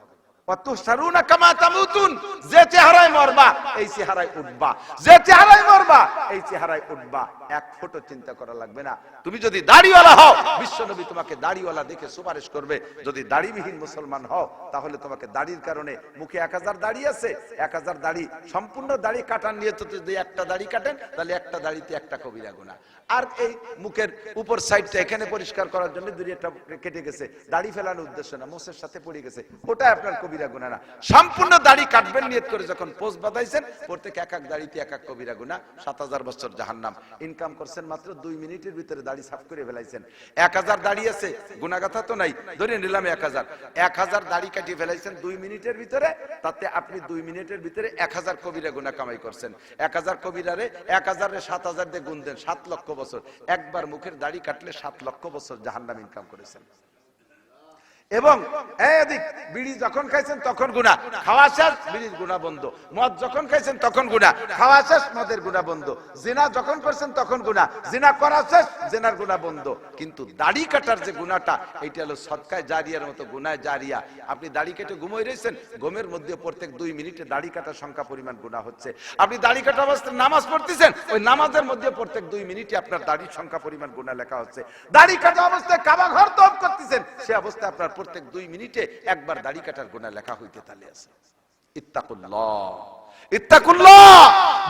ওয়াতুহশারুনা কামা তামুতুন, যে চেহারায় মরবা এই চেহারায় উঠবা, যে চেহারায় মরবা এই চেহারায় উঠবা। এক ফোঁটা চিন্তা করা লাগবে না। তুমি যদি দাড়িওয়ালা হও, বিশ্বনবী তোমাকে দাড়িওয়ালা দেখে সুপারিশ করবে। যদি দাড়িবিহীন মুসলমান হও, তাহলে তোমাকে দাড়ির কারণে, মুখে 1000 দাড়ি আছে, 1000 দাড়ি সম্পূর্ণ দাড়ি কাটার নিয়ত যদি একটা দাড়ি কাটেন, তাহলে একটা দাড়িতে একটা কবিরা গুনাহ। আর এই মুখের উপর সাইডটা এখানে পরিষ্কার করার জন্য দুইটা কেটে গেছে, দাড়ি ফেলানোর উদ্দেশ্য না, মোছের সাথে পড়ে গেছে, ওটা আপনার কবিরা গুনাহ না। সম্পূর্ণ দাড়ি কাটবেন নিয়ত করে যখন পোস্ট বাঁধাইছেন, প্রত্যেক এক এক দাড়িতে এক এক কবিরা গুনাহ, 7000 বছর জাহান্নাম। ইনকাম করছেন মাত্র 2 মিনিটের ভিতরে দাড়ি সাফ করে ফেলাইছেন। 1000 দাড়ি আছে, গুনাহগাথা তো নাই, ধরে নিলাম 1000 দাড়ি কাটিয়ে ফেলাইছেন 2 মিনিটের ভিতরে, তাতে আপনি 2 মিনিটের ভিতরে 1000 কবিরা গুনাহ কামাই করছেন। 1000 কবিরারে 1000 এ 7000 দিয়ে গুণ দেন, 7 লক্ষ বছর। একবার মুখের দাড়ি কাটলে 7 লক্ষ বছর জাহান্নাম ইনকাম করেছেন। এবং এদিক বিড়ি যখন খাইছেন তখন গুনাহ, খাওয়া শেষ বিড়ির গুনাহ বন্ধ। মদ যখন খাইছেন তখন গুনাহ, খাওয়া শেষ মদের গুনাহ বন্ধ। জিনা যখন করছেন তখন গুনাহ, জিনা করা শেষ জিনার গুনাহ বন্ধ। কিন্তু দাড়ি কাটার যে গুনাহটা, এটা হলো সদকায়ে জারিয়ার মতো গুনাহ জারিয়া। আপনি দাড়ি কেটে ঘুমিয়ে রয়েছেন, ঘুমের মধ্যে প্রত্যেক 2 মিনিটে দাড়ি কাটার সংখ্যা পরিমাণ গুনাহ হচ্ছে। আপনি দাড়ি কাটা অবস্থায় নামাজ পড়তেছেন, ওই নামাজের মধ্যে প্রত্যেক 2 মিনিটে আপনার দাড়ির সংখ্যা পরিমাণ গুনাহ লেখা হচ্ছে। দাড়ি কাটা অবস্থায় কাবা ঘর তওয়াফ করতেছেন, সে অবস্থায় আপনার প্রত্যেক 2 মিনিটে একবার দাড়ি কাটার গুনাহ লেখা হইতে তালে আছে। ইত্তাকুল্লাহ, ইত্তাকুল্লাহ,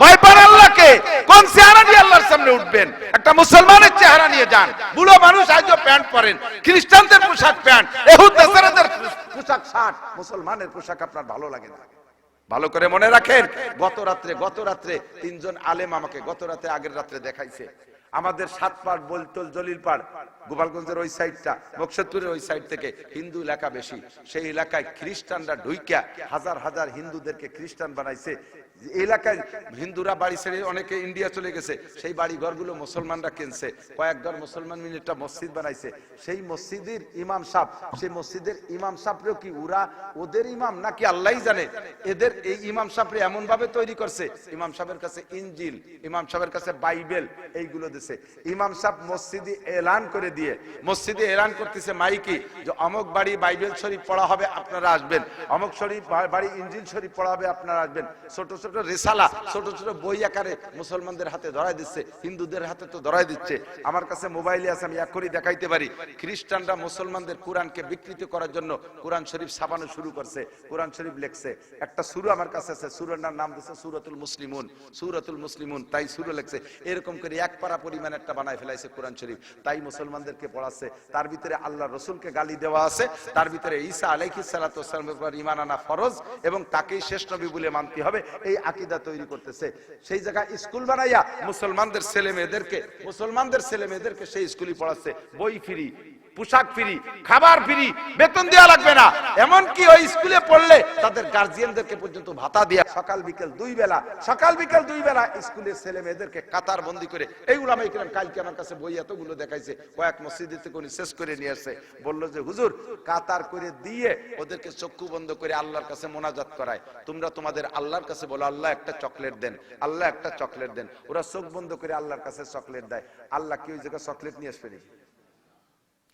ভয় পান আল্লাহকে। কোন চেহারা নিয়ে আল্লাহর সামনে উঠবেন? একটা মুসলমানের চেহারা নিয়ে যান। বুড়ো মানুষ আজও প্যান্ট পরেন, খ্রিস্টানদের পোশাক প্যান্ট, ইহুদ নাসারাদের পোশাক শার্ট, মুসলমানের পোশাক আপনার ভালো লাগে না। ভালো করে মনে রাখেন, গত রাত্রে 3 জন আলেম আমাকে গত রাতে আগের রাত্রে দেখাইছে। আমাদের 7 পাড়, বলতল, জলিলপাড়, গোপালগঞ্জের ওই সাইডটা, মকসুদপুরের ওই সাইড থেকে হিন্দু এলাকা বেশি। সেই এলাকায় খ্রিস্টানরা ঢুইকা হাজার হাজার হিন্দুদেরকে খ্রিস্টান বানাইছে। এলাকায় হিন্দুরা বাড়ি ছেড়ে অনেকে ইন্ডিয়া চলে গেছে, সেই বাড়ি ঘরগুলো মুসলমানরা কিনছে। কয়েক ঘর মুসলমান মিলে একটা মসজিদ বানাইছে। সেই মসজিদের ইমাম সাহেব, সেই মসজিদের ইমাম সাহেবও কি ওদের ইমাম নাকি আল্লাহই জানে। এদের এই ইমাম সাহেবরে এমন ভাবে তৈরি করছে, ইমাম সাহেবের কাছে ইনজিল, ইমাম সাহেবের কাছে বাইবেল, এইগুলো দিছে। ইমাম সাহেব মসজিদে এলান করে দিয়ে, মসজিদে এলান করতেছে মাইকি, যে অমুক বাড়ি বাইবেল শরীফ পড়া হবে, আপনারা আসবেন। অমুক শরীফ বাড়ি ইনজিল শরীফ পড়া হবে, আপনারা আসবেন। ছোট ছোট রিসালা, ছোট ছোট বই আকারে মুসলমানদের হাতে ধরাই দিচ্ছে, হিন্দুদের হাতে তো ধরাই দিচ্ছে। আমার কাছে মোবাইলে আছে, আমি এখনই দেখাইতে পারি। খ্রিস্টানরা মুসলমানদের কোরআনকে বিকৃত করার জন্য কোরআন শরীফ ছাপানো শুরু করছে, কোরআন শরীফ লেখছে। একটা সূরা আমার কাছে আছে, সূরার নাম দিয়েছে সূরাতুল মুসলিমুন, সূরাতুল মুসলিমুন, তাই সূরা লেখছে। এরকম করে এক পারা পরিমাণ একটা বানায় ফেলাইছে কোরআন শরীফ, তাই মুসলমানদেরকে পড়াচ্ছে। তার ভিতরে আল্লাহ রসুলকে গালি দেওয়া আছে, তার ভিতরে ঈসা আলাইহিস সালাতু ওয়াস সালামের উপর ঈমান আনা ফরজ এবং তাকেই শেষ নবী বলে মানতে হবে, এই আকীদা তৈরি করতেছে। সেই জায়গায় স্কুল বানাইয়া মুসলমানদের ছেলে মেয়েদেরকে সেই স্কুলই পড়াচ্ছে। বই ফ্রি, পোশাক ফ্রি, খাবার ফ্রি, বেতন দেওয়া লাগবে না। এমনকি ওই স্কুলে পড়লে তাদের গার্জিয়ানদেরকে পর্যন্ত ভাতা দেয়া, সকাল বিকেল দুই বেলা স্কুলের ছেলে মেয়েদেরকে কাতার বন্দি করে। এই উলামায়ে কিরাম কালকে আমার কাছে বই এতগুলো দেখাইছে, কয়েক মসজিদ থেকে উনি শেষ করে নিয়ে আসছে। বললো যে হুজুর, কাতার করে দিয়ে ওদেরকে চক্ষু বন্ধ করে আল্লাহর কাছে মোনাজাত করায়। তোমরা তোমাদের আল্লাহর কাছে বলো, আল্লাহ একটা চকলেট দেন, আল্লাহ একটা চকলেট দেন। ওরা চোখ বন্ধ করে আল্লাহর কাছে চকলেট দেয়। আল্লাহ কি ওই জায়গায় চকলেট নিয়ে আসবে?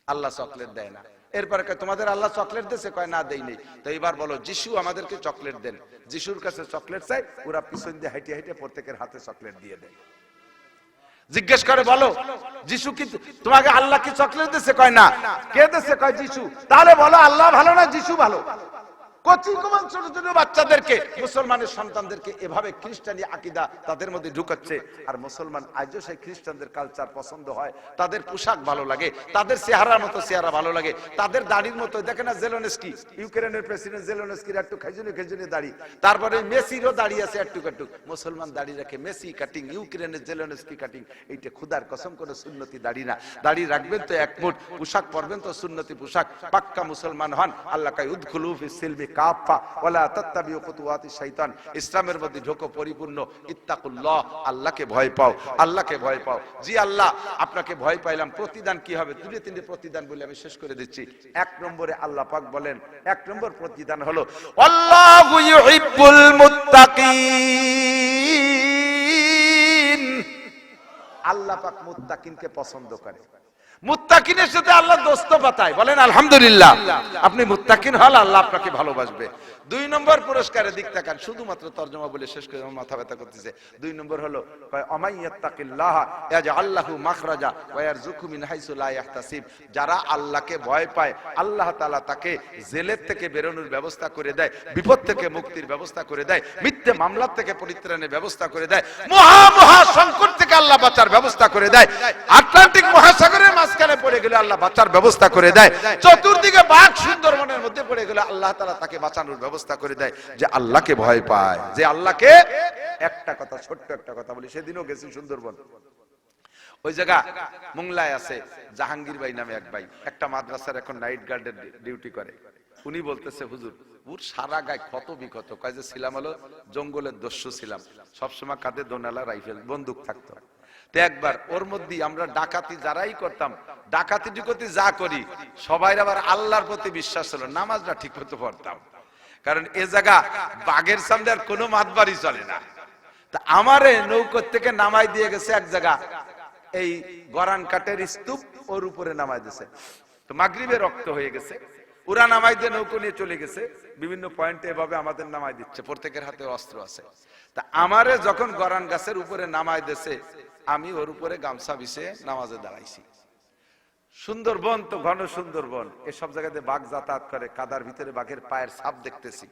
আল্লাহ চকলেট দেয় না। এরপরে তোমাদের আল্লাহ চকলেট দিয়েছে? কয় না, দেই নেই। তো এবার বলো, যিশু আমাদেরকে চকলেট দেন। যিশুর কাছে চকলেট চাই, ওরা পিছন দিয়ে হাইটে হাইটে প্রত্যেকের হাতে চকলেট দিয়ে দেয়। জিজ্ঞেস করে বলো, যিশু কি তোমাকে আল্লাহ কি চকলেট দিয়েছে? কয় না। কে দিয়েছে? কয় যিশু। তাহলে বলো, আল্লাহ ভালো না যিশু ভালো? কচি কোমল ছোট ছোট বাচ্চাদেরকে, মুসলমানের সন্তানদেরকে এভাবে খ্রিস্টানি আকীদা তাদের মধ্যে ঢুকাচ্ছে। আর মুসলমান আজও সেই খ্রিস্টানদের কালচার পছন্দ হয়, তাদের পোশাক ভালো লাগে, তাদের চেহারার মতো চেহারা ভালো লাগে, তাদের দাড়ির মতো। দেখেন না জেলেনস্কি, ইউক্রেনের প্রেসিডেন্ট জেলেনস্কির একটু খেজুনি দাড়ি, তারপরে মেসিরও দাড়ি আছে একটু। মুসলমান দাড়ি রাখে, মেসি কাটিং, ইউক্রেনের জেলেনস্কি কাটিং। এইটা খুদার কসম করে সুন্নতি দাড়ি না। দাড়ি রাখবেন তো এক মুঠ, পোশাক পরবেন তো সুন্নতি পোশাক, পাক্কা মুসলমান হন। আল্লাহ কাই উদখুলু ফিস সিলমি কাফা ওয়ালা তাত্তাবিউ খুতুওয়াতিশ শাইতান। ইসলামের মধ্যে ঢোকো পরিপূর্ণ। ইত্তাকুল্লাহ, আল্লাহকে ভয় পাও, আল্লাহকে ভয় পাও। জি আল্লাহ, আপনাকে ভয় পাইলাম। প্রতিদান কি হবে? তিনটে প্রতিদান বলে আমি শেষ করে দিচ্ছি। 1 নম্বরে আল্লাহ পাক বলেন, 1 নম্বর প্রতিদান হলো আল্লাহু ইউহিব্বুল মুত্তাকিন। আল্লাহ পাক মুত্তাকিনকে পছন্দ করে। মুত্তাকিনের সাথে আল্লাহ দোস্ত পাতায়, বলেন আলহামদুলিল্লাহ। আপনি মুত্তাকিন হলে আল্লাহ আপনাকে ভালোবাসবে। 2 নম্বর পুরস্কারের দিক তাকান, শুধুমাত্র তরজমা বলে শেষ করে আমার মাথা ব্যথা করতেছে। 2 নম্বর হলো আমাইয়াত্তাকিল্লাহ ইয়াজআল লাহু মাখরাজা ওয়া ইয়ারযুকহু মিন হাইসু লা ইয়াহতাসিব। যারা আল্লাহকে ভয় পায় আল্লাহ তাআলা তাকে জেলের থেকে বেরোনোর ব্যবস্থা করে দেয়, বিপদ থেকে মুক্তির ব্যবস্থা করে দেয়, মিথ্যে মামলা থেকে পরিত্রাণের ব্যবস্থা করে দেয়, মহা সংকট থেকে আল্লাহ বাঁচার ব্যবস্থা করে দেয়, আটলান্টিক মহাসাগরের মাঝখানে পড়ে গেলে আল্লাহ বাঁচার ব্যবস্থা করে দেয়, চতুর্দিকে বাঘ সুন্দরবনের মধ্যে পড়ে গেলে আল্লাহ তাআলা তাকে বাঁচানোর ব্যবস্থা করে দেয়। যে আল্লাহকে ভয় পায়, যে আল্লাহকে, একটা কথা, ছোট্ট একটা কথা বলি, সেদিনও গেছি সুন্দরবন। ওই জায়গা মোংলায় আছে জাহাঙ্গীর ভাই নামে এক ভাই, একটা মাদ্রাসার এখন নাইট গার্ডের ডিউটি করে। উনি বলতেছে, হুজুর ওর সারা গায়ে ক্ষত বিক্ষত, কয় যে ছিলাম হলো জঙ্গলের দস্যু ছিলাম, সবসময় কাঁধে দোনালা রাইফেল বন্দুক থাকতো। তো একবার ওর মধ্যে আমরা ডাকাতি যারাই করতাম, ডাকাতি ডিকতি যা করি সবাই আবার আল্লাহর প্রতি বিশ্বাস ছিল, নামাজটা ঠিক মতো পড়তাম। কারণ এ জায়গা বাঘের সামনে আর কোনো মাতবাড়ি চলে না। তা আমারে নৌকো থেকে নামাই দিয়ে গেছে এক জায়গা, এই গরান কাঠের স্তূপ, ওর উপরে নামাই দিয়েছে। তো মাগরিবে রক্ত হয়ে গেছে, ওরা নামাই দিয়ে নৌকো নিয়ে চলে গেছে বিভিন্ন পয়েন্টে, এভাবে আমাদের নামাই দিচ্ছে, প্রত্যেকের হাতে অস্ত্র আছে। তা আমারে যখন গরান গাছের উপরে নামাই দিয়েছে, আমি ওর উপরে গামছা বিছিয়ে নামাজে দাঁড়াইছি। সুন্দরবন তো ঘন সুন্দরবন, এসব জায়গাতে বাঘ যাতায়াত করে, কাদার ভিতরে বাঘের পায়ের ছাপ দেখতেছি।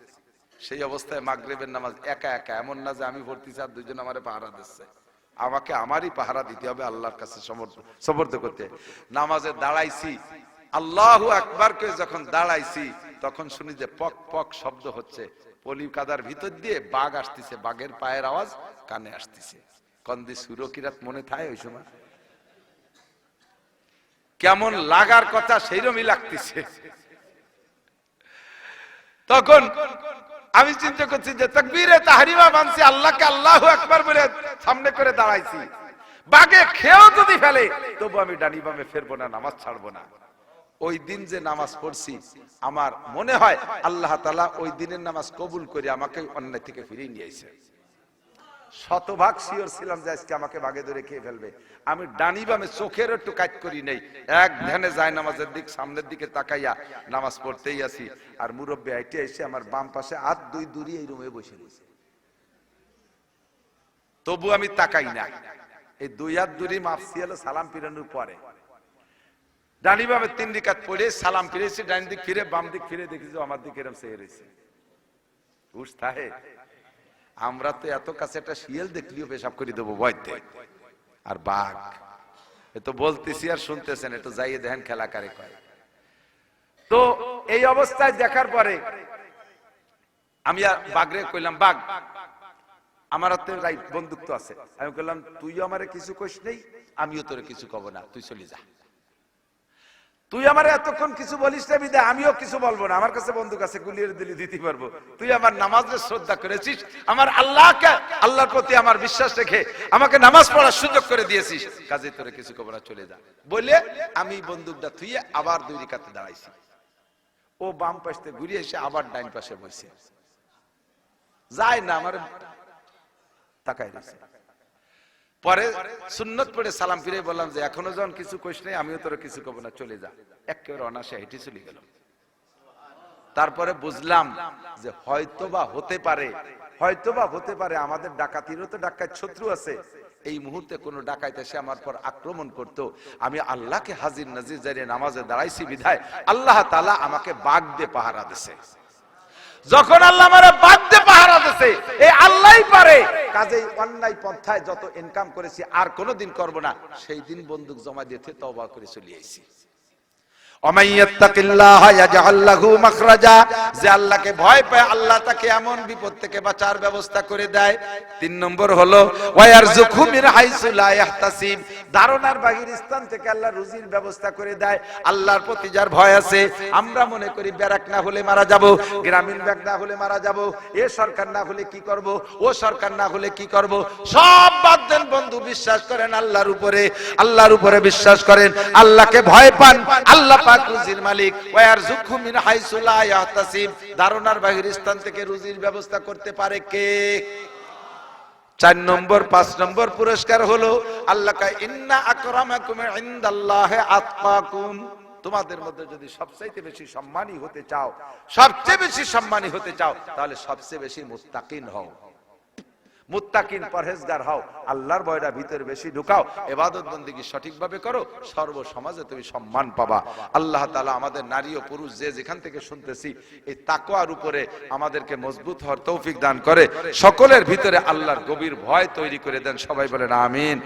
সেই অবস্থায় মাগরিবের নামাজ একা একা, এমন না যে আমি পড়তেছি আর দুইজন আমারে পাহারা দিচ্ছে, আমাকে আমারই পাহারা দিতে হবে, আল্লাহর কাছে সমর্থ করতে। নামাজে দাঁড়াইছি, আল্লাহু আকবার কে যখন দাঁড়াইছি, তখন শুনি যে পক পক শব্দ হচ্ছে, পলি কাদার ভিতর দিয়ে বাঘ আসতেছে, বাঘের পায়ের আওয়াজ কানে আসতেছে। কন্দি সুরকিরাত মনে থাকে ওই সময় কেমন লাগার কথা সেইরকমই লাগতেছে। তখন আমি চিন্তা করছি যে তাকবীরে তাহরিমা বানছি, আল্লাহকে আল্লাহু আকবার বলে সামনে করে দাঁড়াইছি, বাঘে খেয়েও যদি ফেলে তবু আমি ডানি বামে ফেরবো না, নামাজ ছাড়বো না। ওই দিন যে নামাজ পড়ছি, আমার মনে হয় আল্লাহ তাআলা ওই দিনের নামাজ কবুল করে আমাকে অন্যায় থেকে ফিরিয়ে নিয়ে আইছে। শতভাগ শিওর ছিলাম যে আজকে আমাকে বাঘে ধরে খেয়ে ফেলবে। আমি ডানি বামে চোখের একটু কাজ করি নাই, এক ধ্যানে যায় নামাজের দিক, সামনের দিকে তাকাইয়া নামাজ পড়তেই আসি। আর মুরব্বী আইটে এসে আমার বাম পাশে হাত দুই দূরে এই রুমে বসে রয়েছে, তবু আমি তাকাই না। এই 2 হাত দূরে মাপছি হলো সালাম ফিরানোর পরে। ডানি বামে 3 রাকাত পড়ে সালাম ফিরেছি, ডান দিক ফিরে বাম দিক ফিরে দেখি যে আমার দিকে এরকম চেয়ে রয়েছে। হুশ থাকে? আমরা তো এত কাছে একটা শিয়াল দেখলিও পেশাব করে দেবো ভয়তে, আর বাঘ এ তো বলতেছি আর শুনতেছেন, একটু যাইয়ে দেখেন খেলা কারে কয়। তো এই অবস্থায় দেখার পরে আমি বাঘরে কইলাম, বাঘ আমার হাতে রাইট বন্দুক তো আছে, আমি কইলাম তুই আমারে কিছু কইস নেই, আমিও তোরে কিছু কব না, তুই চলে যা। তুই আমারে এতক্ষণ কিছু বলিস না বিদায় আমিও কিছু বলবো না, আমার কাছে বন্দুক আছে, গুলিয়ে দিলে দিতে পারবো। তুই আমার নামাজের শ্রদ্ধা করেছিস, আমার আল্লাহকে, আল্লাহর প্রতি আমার বিশ্বাস রেখে আমাকে নামাজ পড়ার সুযোগ করে দিয়েছিস, কাজে তোরে কিছু কব না, চলে যা বলে আমি বন্দুকটা থুইয়ে আবার 2 রাকাতে দাঁড়াইছি। ও বাম পাশে ঘুরিয়ে এসে আবার ডাইন পাশে বসে যায় না, আমার তাকাই রয়েছে। পরে সুন্নত পড়ে সালাম ফিরে বললাম যে এখনো যখন কিছু কইস নাই, আমিও তোর কিছু কব না, চলে যা। একেবারে অনাসে হেঁটে চলে গেল। তারপরে বুঝলাম যে হয়তোবা হতে পারে আমাদের ডাকাতিরও তো ডাকাত শত্রু আছে, এই মুহূর্তে কোন ডাকাত এসে আমার পর আক্রমণ করত, আমি আল্লাহকে হাজির নাজির জানিয়ে নামাজে দাঁড়াইছি বিধায় আল্লাহ তাআলা আমাকে বাঘ দিয়ে পাহারা দিছে। যখন আল্লাহ আমারে বাদ দিয়ে পাহারা দিছে, এই আল্লাহই পারে, কাজেই অন্যায় পন্থায় যত ইনকাম করেছি আর কোনোদিন করব না, সেই দিন বন্দুক জমা দিয়ে তওবা করে চলে আইছি। ওমাইয়াত্তাকিল্লাহা ইয়াজআল লাহু মাখরাজা, যে আল্লাহকে ভয় পায় আল্লাহ তাকে এমন বিপদ থেকে বাঁচার ব্যবস্থা করে দেয়। 3 নম্বর হলো ওয়ায়ারযুকহু মিন হাইসু লা ইয়াহতাসিব, ধারণার বাহির স্থান থেকে আল্লাহ রুজির ব্যবস্থা করে দেয়। আল্লাহর প্রতি যার ভয় আছে, আমরা মনে করি ব্যারাক না হলে মারা যাব, গ্রামীণ ব্যাংক না হলে মারা যাব, এ সরকার না হলে কি করব, ও সরকার না হলে কি করব, সব বাদ দেন বন্ধু, বিশ্বাস করেন আল্লাহর উপরে, আল্লাহর উপরে বিশ্বাস করেন, আল্লাহকে ভয় পান, আল্লাহ রুজির মালিক। ওয়ারযুকহু মিন হাইসু লা ইয়াহতাসিব, ধারণার বাহির স্থান থেকে রুজির ব্যবস্থা করতে পারে কে? 4 নম্বর 5 নম্বর পুরস্কার হলো আল্লাহ কয় ইন্না আকরামাকুম ইনদাল্লাহি আতকাকুম। তোমাদের মধ্যে যদি সবচেয়ে বেশি সম্মানী হতে চাও, সবচেয়ে বেশি সম্মানী হতে চাও, তাহলে সবচেয়ে বেশি মুত্তাকিন হও, মুত্তাকিন পরহেজগার হও, আল্লাহর ভয়টা ভিতরে বেশি ঢুকাও, ইবাদত বন্দেগী সঠিকভাবে করো, সর্ব সমাজে তুমি সম্মান পাবা। আল্লাহ তাআলা আমাদের নারী ও পুরুষ যে যেখান থেকে শুনতেছি এই তাকওয়ার উপরে আমাদেরকে মজবুত হওয়ার তৌফিক দান করে, সকলের ভিতরে আল্লাহর গভীর ভয় তৈরি করে দেন। সবাই বলেন আমিন।